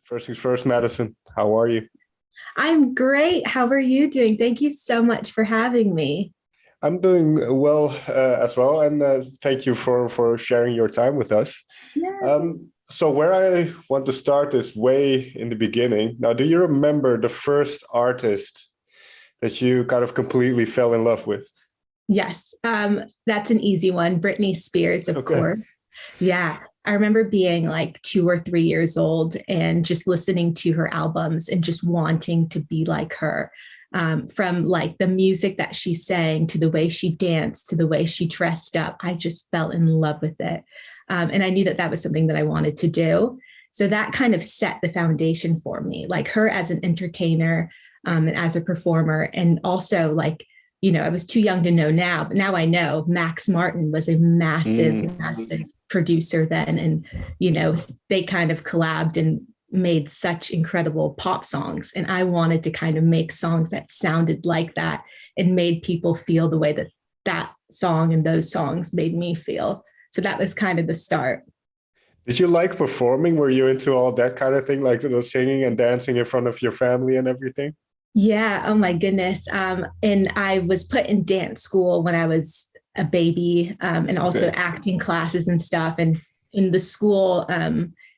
First things first, Madison, how are you? I'm great. How are you doing? Thank you so much for having me. I'm doing well as well, and thank you for sharing your time with us. Yes. So where I want to start is way in the beginning. Now, do you remember the first artist that you kind of completely fell in love with? Yes. That's an easy one. Britney Spears, of Okay. course. Yeah. I remember being like 2 or 3 years old and just listening to her albums and just wanting to be like her. From like the music that she sang to the way she danced to the way she dressed up, I just fell in love with it. And I knew that that was something that I wanted to do. So that kind of set the foundation for me, like her as an entertainer, and as a performer. And also, like, I was too young to know now, but now I know Max Martin was a massive, Mm. massive producer then. And, you know, they kind of collabed and made such incredible pop songs. And I wanted to kind of make songs that sounded like that and made people feel the way that that song and those songs made me feel. So that was kind of the start. Did you like performing? Were you into all that kind of thing, like singing and dancing in front of your family and everything? Yeah. Oh my goodness. And I was put in dance school when I was a baby, and also Okay. acting classes and stuff. And in the school,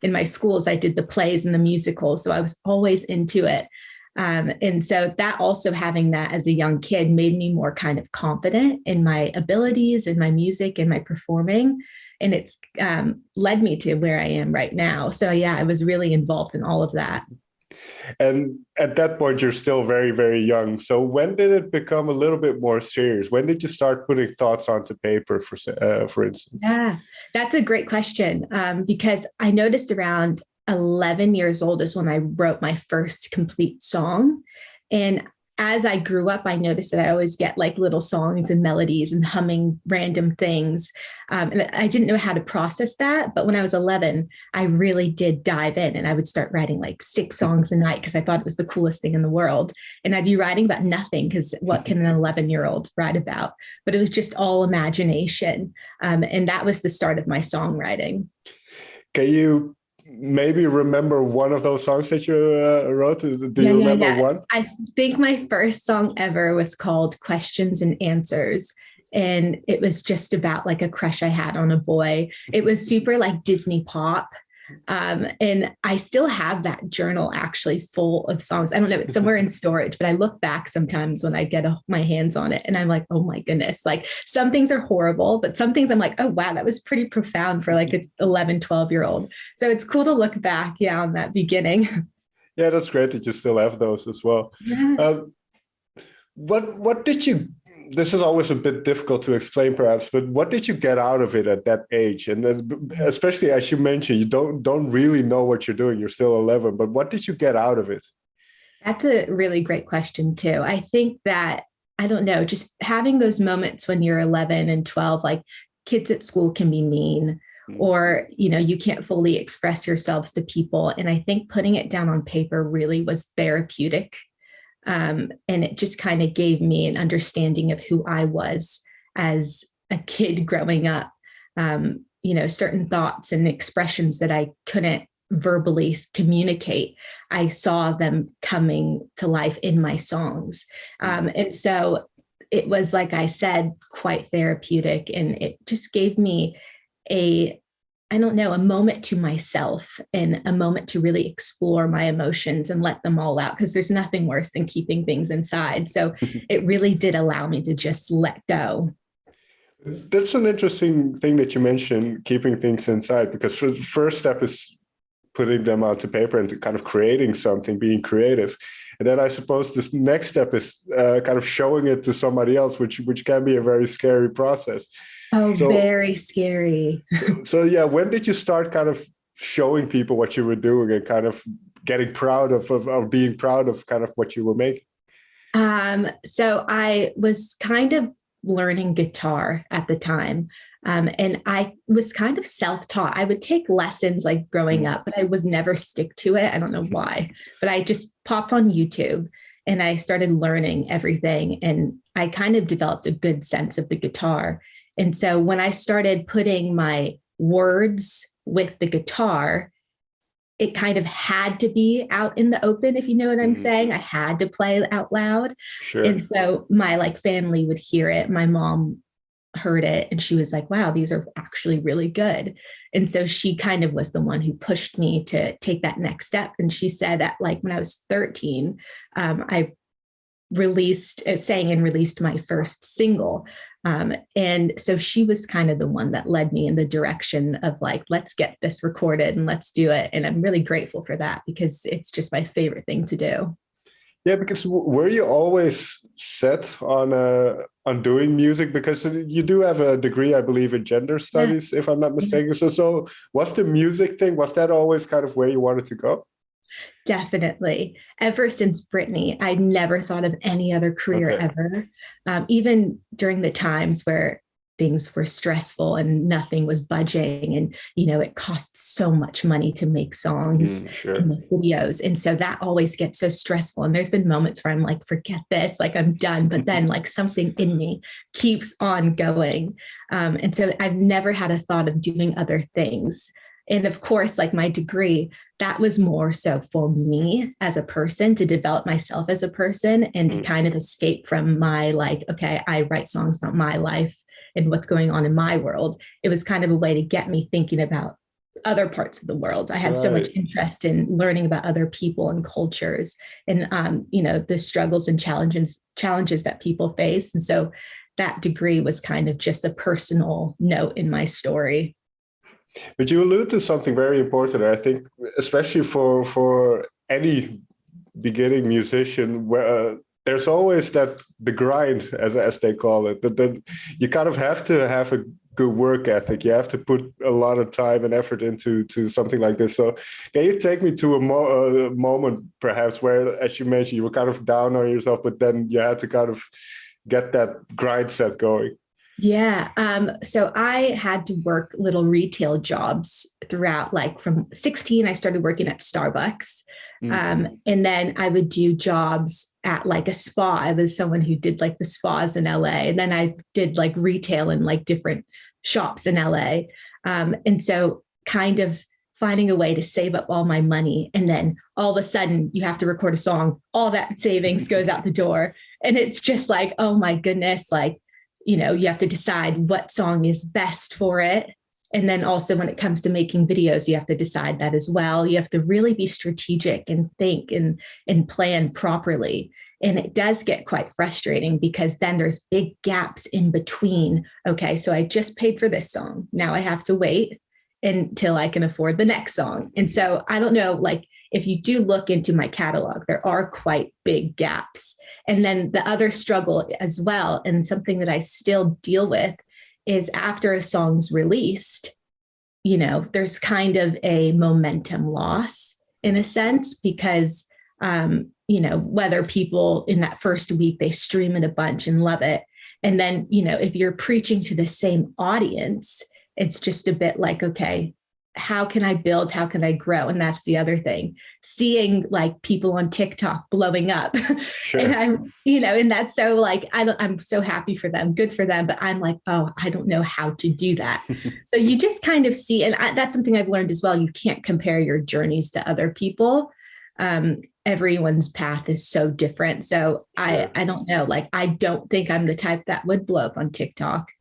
in my schools, I did the plays and the musicals. So I was always into it. And so that also having that as a young kid made me more kind of confident in my abilities and my music and my performing. And it's led me to where I am right now. So yeah, I was really involved in all of that. And at that point, you're still very, very young. So when did it become a little bit more serious? When did you start putting thoughts onto paper, for instance? Yeah, that's a great question, because I noticed around 11 years old is when I wrote my first complete song. And as I grew up, I noticed that I always get like little songs and melodies and humming random things. And I didn't know how to process that. But when I was 11, I really did dive in and I would start writing like 6 songs a night because I thought it was the coolest thing in the world. And I'd be writing about nothing because what can an 11-year-old write about? But it was just all imagination. And that was the start of my songwriting. Can you maybe remember one of those songs that you wrote? Do Yeah, you yeah, remember yeah. one? I think my first song ever was called Questions and Answers. And it was just about like a crush I had on a boy. It was super like Disney pop. And I still have that journal actually full of songs. I don't know, it's somewhere in storage, but I look back sometimes when I get my hands on it and I'm like, oh my goodness, like some things are horrible, but some things I'm like, oh wow, that was pretty profound for like an 11, 12-year old. So it's cool to look back, yeah, on that beginning. Yeah, that's great that you still have those as well. Yeah. Um, what did you? This is always a bit difficult to explain, perhaps, but what did you get out of it at that age? And then, especially as you mentioned, you don't really know what you're doing. You're still 11, but what did you get out of it? That's a really great question, too. I think that, I don't know, just having those moments when you're 11 and 12, like kids at school can be mean, or, you can't fully express yourselves to people. And I think putting it down on paper really was therapeutic. And it just kind of gave me an understanding of who I was as a kid growing up. Certain thoughts and expressions that I couldn't verbally communicate, I saw them coming to life in my songs. And so it was, like I said, quite therapeutic. And it just gave me a I don't know, a moment to myself and a moment to really explore my emotions and let them all out because there's nothing worse than keeping things inside. So it really did allow me to just let go. That's an interesting thing that you mentioned, keeping things inside, because the first step is putting them onto paper and to kind of creating something, being creative. And then I suppose this next step is kind of showing it to somebody else, which can be a very scary process. Oh, So, very scary. so yeah, when did you start kind of showing people what you were doing and kind of getting proud of being proud of kind of what you were making? So I was kind of learning guitar at the time. And I was kind of self-taught. I would take lessons like growing up, but I was never stick to it. I don't know why, but I just popped on YouTube and I started learning everything. And I kind of developed a good sense of the guitar. And so when I started putting my words with the guitar, it kind of had to be out in the open, if you know what I'm saying. I had to play out loud. Sure. And so my like family would hear it. My mom heard it and she was like, wow, these are actually really good. And so she kind of was the one who pushed me to take that next step. And she said that like when I was 13, I sang and released my first single. And so she was kind of the one that led me in the direction of like, let's get this recorded and let's do it. And I'm really grateful for that because it's just my favorite thing to do. Yeah, because were you always set on doing music? Because you do have a degree, I believe, in gender studies, if I'm not mistaken. So what's the music thing? Was that always kind of where you wanted to go? Definitely. Ever since Britney, I never thought of any other career ever. Even during the times where things were stressful and nothing was budging and, you know, it costs so much money to make songs and make videos. And so that always gets so stressful. And there's been moments where I'm like, forget this, like I'm done. But then like something in me keeps on going. And so I've never had a thought of doing other things. And of course, like my degree, that was more so for me as a person to develop myself as a person and to kind of escape from my like, okay, I write songs about my life and what's going on in my world. It was kind of a way to get me thinking about other parts of the world. I had so much interest in learning about other people and cultures and, you know, the struggles and challenges that people face. And so that degree was kind of just a personal note in my story. But you allude to something very important, I think, especially for any beginning musician, where there's always the grind, as they call it. That you kind of have to have a good work ethic. You have to put a lot of time and effort into something like this. So can you take me to a moment, perhaps, where, as you mentioned, you were kind of down on yourself, but then you had to kind of get that grind set going? Yeah. So I had to work little retail jobs throughout, like from 16, I started working at Starbucks. And then I would do jobs at like a spa. I was someone who did like the spas in LA. And then I did like retail in like different shops in LA. And so kind of finding a way to save up all my money. And then all of a sudden you have to record a song, all that savings goes out the door. And it's just like, oh my goodness, like, you know, you have to decide what song is best for it. And then also when it comes to making videos, you have to decide that as well. You have to really be strategic and think and plan properly. And it does get quite frustrating because then there's big gaps in between. Okay, so I just paid for this song. Now I have to wait until I can afford the next song. And so I don't know, like, if you do look into my catalog, there are quite big gaps. And then the other struggle as well, and something that I still deal with, is after a song's released, you know, there's kind of a momentum loss in a sense, because, you know, whether people in that first week, they stream it a bunch and love it. And then, you know, if you're preaching to the same audience, it's just a bit like, okay, how can I build? How can I grow? And that's the other thing, seeing like people on TikTok blowing up. Sure. And I'm, you know, and that's so like, I'm so happy for them, good for them. But I'm like, oh, I don't know how to do that. So you just kind of see, and that's something I've learned as well. You can't compare your journeys to other people. Everyone's path is so different. So sure. I don't know, like, I don't think I'm the type that would blow up on TikTok,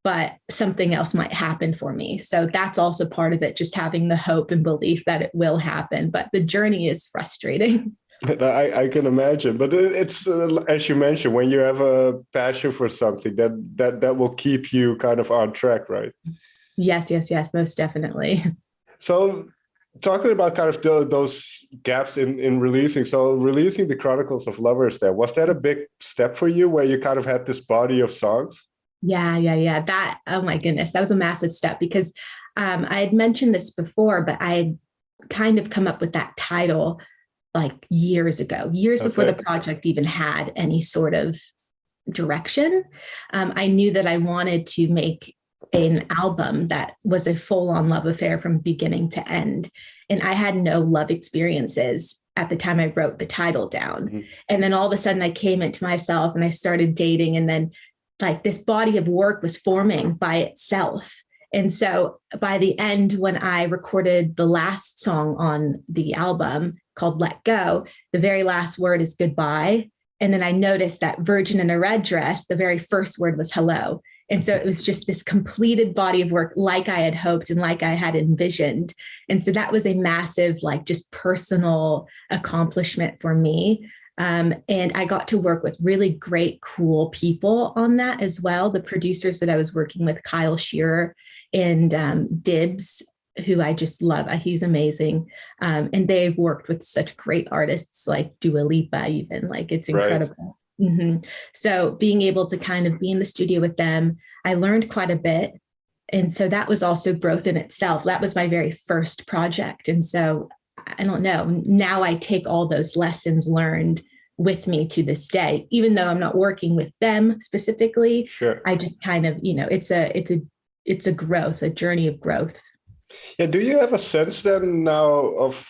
but something else might happen for me. So that's also part of it, just having the hope and belief that it will happen. But the journey is frustrating. I can imagine, but it's as you mentioned, when you have a passion for something, that will keep you kind of on track, right? Yes, most definitely. So talking about kind of those gaps in releasing, so releasing the Chronicles of Lovers, was that a big step for you, where you kind of had this body of songs? Yeah. That, oh my goodness, that was a massive step, because I had mentioned this before, but I had kind of come up with that title like years ago, before the project even had any sort of direction. I knew that I wanted to make an album that was a full-on love affair from beginning to end. And I had no love experiences at the time I wrote the title down. Mm-hmm. And then all of a sudden I came into myself and I started dating, and then like this body of work was forming by itself. And so by the end, when I recorded the last song on the album called Let Go, the very last word is goodbye. And then I noticed that Virgin in a Red Dress, the very first word was hello. And so it was just this completed body of work like I had hoped and like I had envisioned. And so that was a massive, like, just personal accomplishment for me. And I got to work with really great, cool people on that as well. The producers that I was working with, Kyle Shearer and Dibs, who I just love. He's amazing. And they've worked with such great artists like Dua Lipa, even. Like, it's incredible. Right. Mm-hmm. So being able to kind of be in the studio with them, I learned quite a bit. And so that was also growth in itself. That was my very first project. And so I don't know, now I take all those lessons learned with me to this day, even though I'm not working with them specifically. Sure. I just kind of, it's a growth, a journey of growth. Yeah. Do you have a sense then now of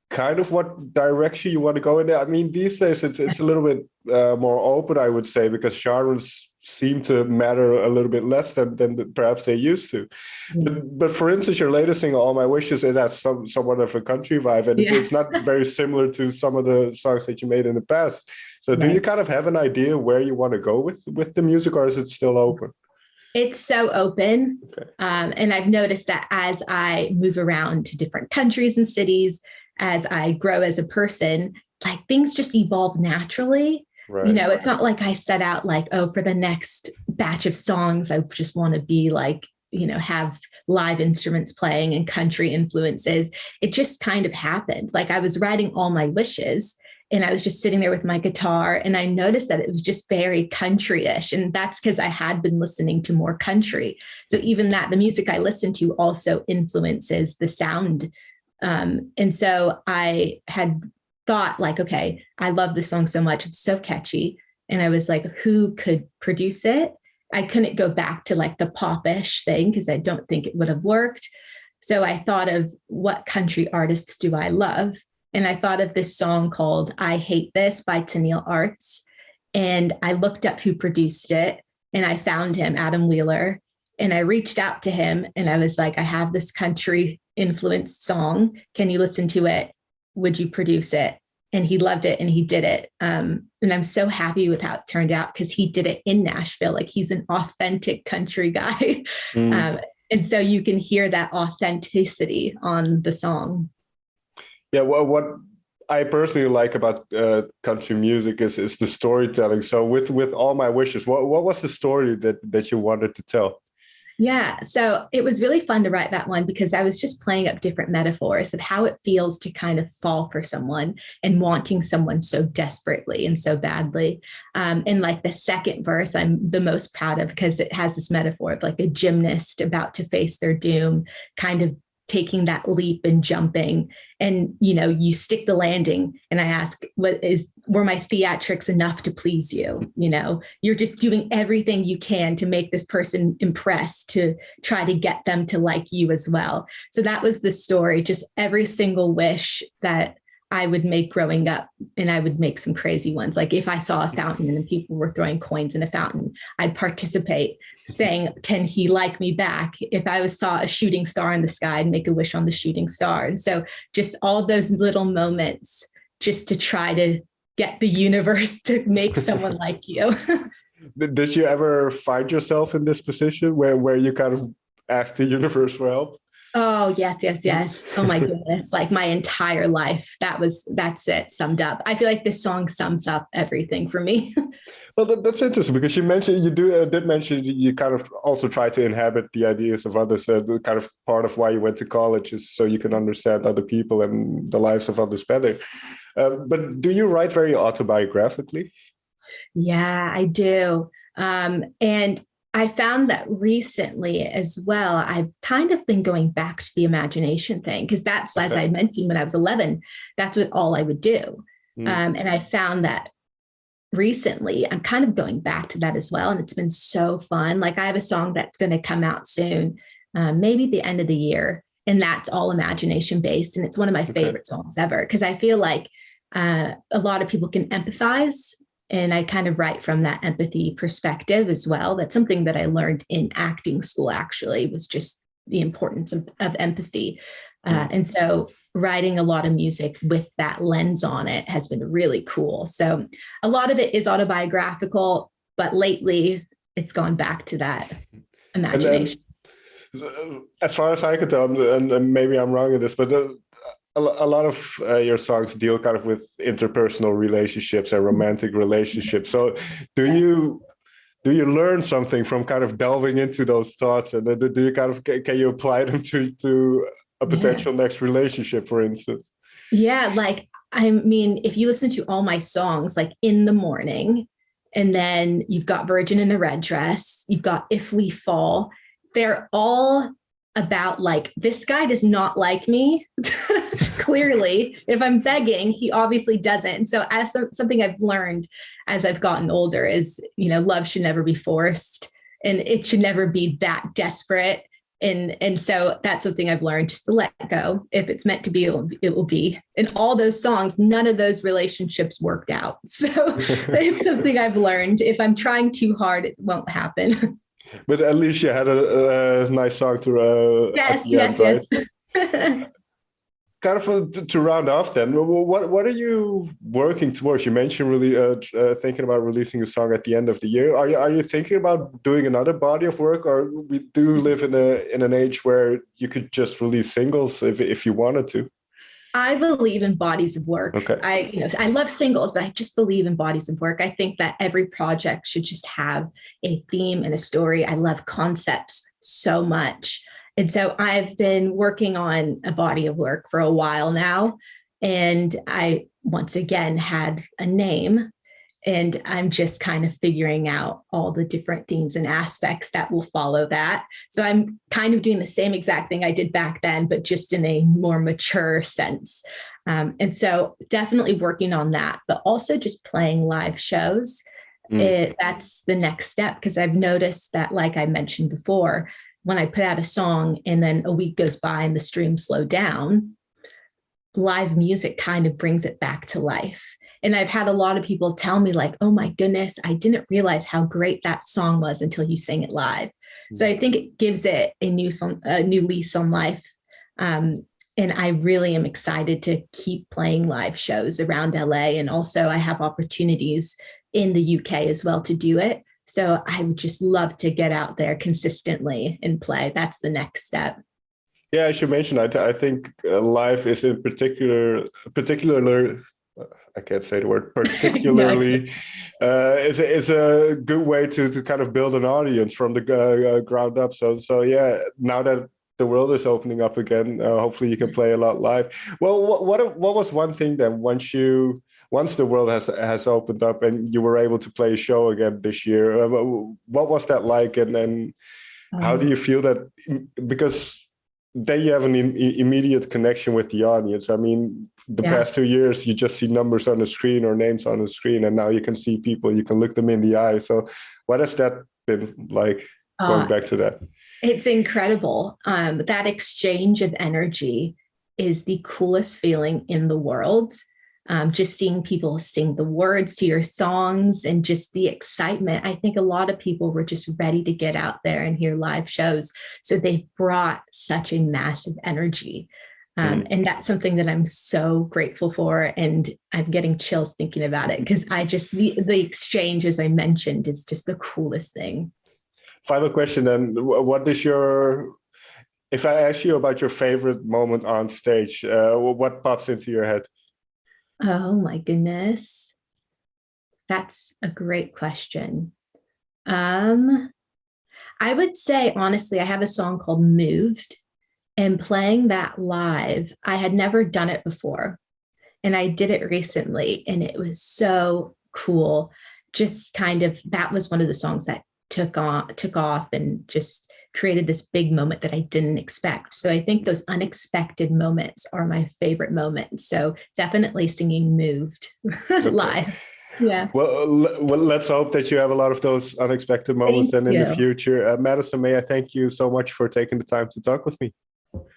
kind of what direction you want to go in there? I mean, these days it's a little bit more open, I would say, because genres seem to matter a little bit less than perhaps they used to. But for instance, your latest single, All My Wishes, it has somewhat of a country vibe, and it's not very similar to some of the songs that you made in the past. So do you kind of have an idea where you want to go with the music, or is it still open? It's so open. Okay. And I've noticed that as I move around to different countries and cities, as I grow as a person, like, things just evolve naturally. Right. It's not like I set out like, oh, for the next batch of songs, I just want to be like, have live instruments playing and country influences. It just kind of happened. Like, I was writing All My Wishes and I was just sitting there with my guitar, and I noticed that it was just very country-ish. And that's because I had been listening to more country. So even that, the music I listen to also influences the sound. And so I had thought, like, okay, I love this song so much. It's so catchy. And I was like, who could produce it? I couldn't go back to like the pop-ish thing because I don't think it would have worked. So I thought of, what country artists do I love? And I thought of this song called I Hate This by Tennille Arts. And I looked up who produced it, and I found him, Adam Wheeler. And I reached out to him and I was like, I have this country influenced song. Can you listen to it? Would you produce it? And he loved it and he did it. And I'm so happy with how it turned out, because he did it in Nashville. Like, he's an authentic country guy. And so you can hear that authenticity on the song. Yeah, well, what I personally like about country music is the storytelling. So with All My Wishes, what was the story that you wanted to tell? Yeah, so it was really fun to write that one, because I was just playing up different metaphors of how it feels to kind of fall for someone and wanting someone so desperately and so badly. And like the second verse, I'm the most proud of, because it has this metaphor of like a gymnast about to face their doom, kind of taking that leap and jumping, and you stick the landing, and I ask, were my theatrics enough to please you? You're just doing everything you can to make this person impressed, to try to get them to like you as well. So that was the story, just every single wish that I would make growing up, and I would make some crazy ones. Like, if I saw a fountain and people were throwing coins in a fountain, I'd participate, saying, can he like me back? If I saw a shooting star in the sky, I'd make a wish on the shooting star. And so just all those little moments, just to try to get the universe to make someone like you. Did you ever find yourself in this position where you kind of asked the universe for help? Oh, yes. Oh my goodness. Like, my entire life, that's it summed up. I feel like this song sums up everything for me. Well, that's interesting, because you mentioned, did mention you kind of also try to inhabit the ideas of others. Kind of part of why you went to college is so you can understand other people and the lives of others better. But do you write very autobiographically? Yeah, I do. And I found that recently as well, I've kind of been going back to the imagination thing, because that's, as I mentioned, when I was 11, that's what all I would do. And I found that recently I'm kind of going back to that as well. And it's been so fun. Like, I have a song that's going to come out soon, maybe the end of the year. And that's all imagination based. And it's one of my favorite songs ever, because I feel like a lot of people can empathize And I kind of write from that empathy perspective as well. That's something that I learned in acting school, actually, was just the importance of empathy. And so writing a lot of music with that lens on it has been really cool. So a lot of it is autobiographical, but lately it's gone back to that imagination. As far as I could tell, and maybe I'm wrong in this, but a lot of your songs deal kind of with interpersonal relationships and romantic relationships. So do you learn something from kind of delving into those thoughts, and do you kind of, can you apply them to a potential next relationship, for instance? Yeah, like, I mean, if you listen to all my songs, like In the Morning, and then you've got Virgin in a Red Dress, you've got If We Fall, they're all about like, this guy does not like me. Clearly, if I'm begging, he obviously doesn't. And so as something I've learned as I've gotten older is, love should never be forced, and it should never be that desperate. And so that's something I've learned, just to let go. If it's meant to be, it will be. In all those songs, none of those relationships worked out. So it's something I've learned. If I'm trying too hard, it won't happen. But at least you had a nice song to Yes, at the end, right? yes. Kind of to round off then, what are you working towards? You mentioned really thinking about releasing a song at the end of the year. Are you thinking about doing another body of work, or we do live in an age where you could just release singles if you wanted to? I believe in bodies of work. Okay. I love singles, but I just believe in bodies of work. I think that every project should just have a theme and a story. I love concepts so much. And so I've been working on a body of work for a while now. And I, once again, had a name, and I'm just kind of figuring out all the different themes and aspects that will follow that. So I'm kind of doing the same exact thing I did back then, but just in a more mature sense. And so definitely working on that, but also just playing live shows. That's the next step, because I've noticed that, like I mentioned before, when I put out a song and then a week goes by and the streams slow down, live music kind of brings it back to life. And I've had a lot of people tell me like, oh my goodness, I didn't realize how great that song was until you sang it live. So I think it gives it a new lease on life. And I really am excited to keep playing live shows around LA. And also I have opportunities in the UK as well to do it. So I would just love to get out there consistently and play. That's the next step. Yeah, as you mentioned, I think live is in particularly, I can't say the word, particularly, is a good way to kind of build an audience from the ground up. So yeah, now that the world is opening up again, hopefully you can play a lot live. Well, what was one thing that once the world has opened up and you were able to play a show again this year, what was that like? And how do you feel that, because then you have an immediate connection with the audience. I mean, the past 2 years, you just see numbers on the screen or names on the screen, and now you can see people, you can look them in the eye. So what has that been like, going back to that? It's incredible. That exchange of energy is the coolest feeling in the world. Just seeing people sing the words to your songs and just the excitement. I think a lot of people were just ready to get out there and hear live shows. So they brought such a massive energy. And that's something that I'm so grateful for. And I'm getting chills thinking about it, because the exchange, as I mentioned, is just the coolest thing. Final question then. If I ask you about your favorite moment on stage, what pops into your head? Oh my goodness. That's a great question. I would say, honestly, I have a song called Moved, and playing that live, I had never done it before. And I did it recently, and it was so cool. Just kind of, that was one of the songs that took off and just created this big moment that I didn't expect. So I think those unexpected moments are my favorite moments. So definitely singing Moved live. Yeah. Well, let's hope that you have a lot of those unexpected moments in the future. Madison, may I thank you so much for taking the time to talk with me.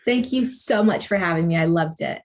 Thank you so much for having me. I loved it.